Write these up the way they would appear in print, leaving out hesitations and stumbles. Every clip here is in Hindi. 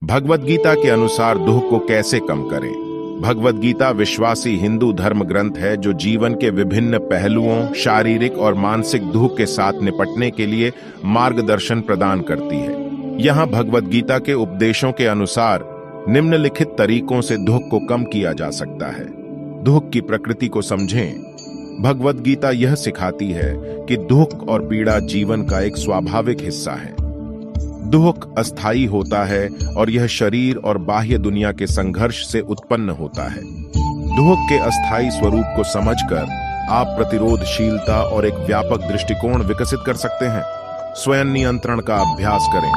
भगवद गीता के अनुसार दुख को कैसे कम करें। भगवद गीता विश्वासी हिंदू धर्म ग्रंथ है जो जीवन के विभिन्न पहलुओं, शारीरिक और मानसिक दुख के साथ निपटने के लिए मार्गदर्शन प्रदान करती है। यहाँ भगवद गीता के उपदेशों के अनुसार निम्नलिखित तरीकों से दुख को कम किया जा सकता है। दुख की प्रकृति को समझें। भगवद गीता यह सिखाती है कि दुख और पीड़ा जीवन का एक स्वाभाविक हिस्सा है। दुख अस्थायी होता है और यह शरीर और बाह्य दुनिया के संघर्ष से उत्पन्न होता है। दुख के अस्थायी स्वरूप को समझकर आप प्रतिरोधशीलता और एक व्यापक दृष्टिकोण विकसित कर सकते हैं। स्वयं नियंत्रण का अभ्यास करें।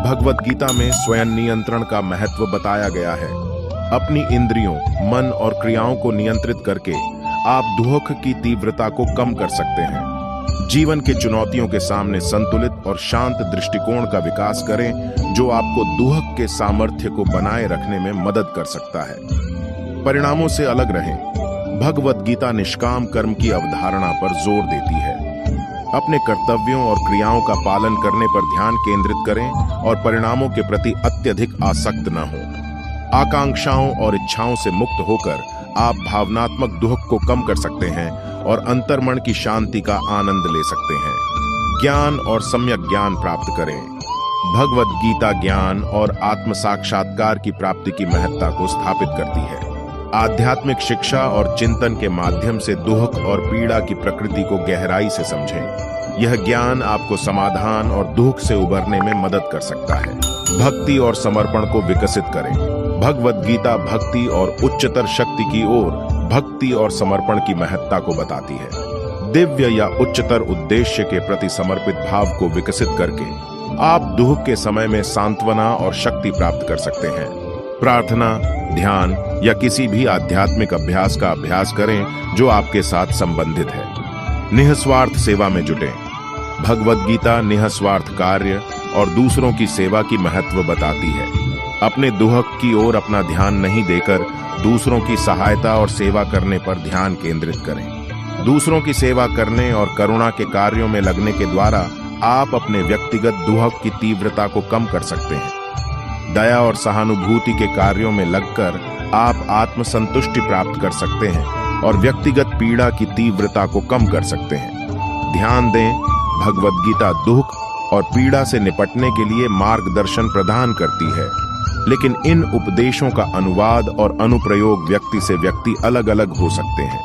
भगवद गीता में स्वयं नियंत्रण का महत्व बताया गया है। अपनी इंद्रियों, मन और क्रियाओं को नियंत्रित करके आप दुख की तीव्रता को कम कर सकते हैं। जीवन के चुनौतियों के सामने संतुलित और शांत दृष्टिकोण का विकास करें जो आपको दुख के सामर्थ्य को बनाए रखने में मदद कर सकता है। परिणामों से अलग रहें। भगवद गीता निष्काम कर्म की अवधारणा पर जोर देती है। अपने कर्तव्यों और क्रियाओं का पालन करने पर ध्यान केंद्रित करें और परिणामों के प्रति अत्यधिक आसक्त न हो। आकांक्षाओं और इच्छाओं से मुक्त होकर आप भावनात्मक दुख को कम कर सकते हैं और अंतर्मन की शांति का आनंद ले सकते हैं। ज्ञान और सम्यक ज्ञान प्राप्त करें। भगवद गीता ज्ञान और आत्म साक्षात्कार की प्राप्ति की महत्ता को स्थापित करती है। आध्यात्मिक शिक्षा और चिंतन के माध्यम से दुख और पीड़ा की प्रकृति को गहराई से समझें। यह ज्ञान आपको समाधान और दुख से उबरने में मदद कर सकता है। भक्ति और समर्पण को विकसित करें। भगवद गीता भक्ति और उच्चतर शक्ति की ओर भक्ति और समर्पण की महत्ता को बताती है। दिव्य या उच्चतर उद्देश्य के प्रति समर्पित भाव को विकसित करके आप दुख के समय में सांत्वना और शक्ति प्राप्त कर सकते हैं। प्रार्थना, ध्यान या किसी भी आध्यात्मिक अभ्यास का अभ्यास करें जो आपके साथ संबंधित है। निःस्वार्थ सेवा में जुटें। भगवद गीता निःस्वार्थ कार्य और दूसरों की सेवा की महत्व बताती है। अपने दुख की ओर अपना ध्यान नहीं देकर दूसरों की सहायता और सेवा करने पर ध्यान केंद्रित करें। दूसरों की सेवा करने और करुणा के कार्यों में लगने के द्वारा आप अपने व्यक्तिगत दुख की तीव्रता को कम कर सकते हैं। दया और सहानुभूति के कार्यों में लगकर आप आत्मसंतुष्टि प्राप्त कर सकते हैं और व्यक्तिगत पीड़ा की तीव्रता को कम कर सकते हैं। ध्यान दें, भगवद गीता दुख और पीड़ा से निपटने के लिए मार्गदर्शन प्रदान करती है, लेकिन इन उपदेशों का अनुवाद और अनुप्रयोग व्यक्ति से व्यक्ति अलग अलग हो सकते हैं।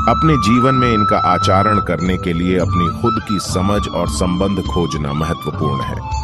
अपने जीवन में इनका आचरण करने के लिए अपनी खुद की समझ और संबंध खोजना महत्वपूर्ण है।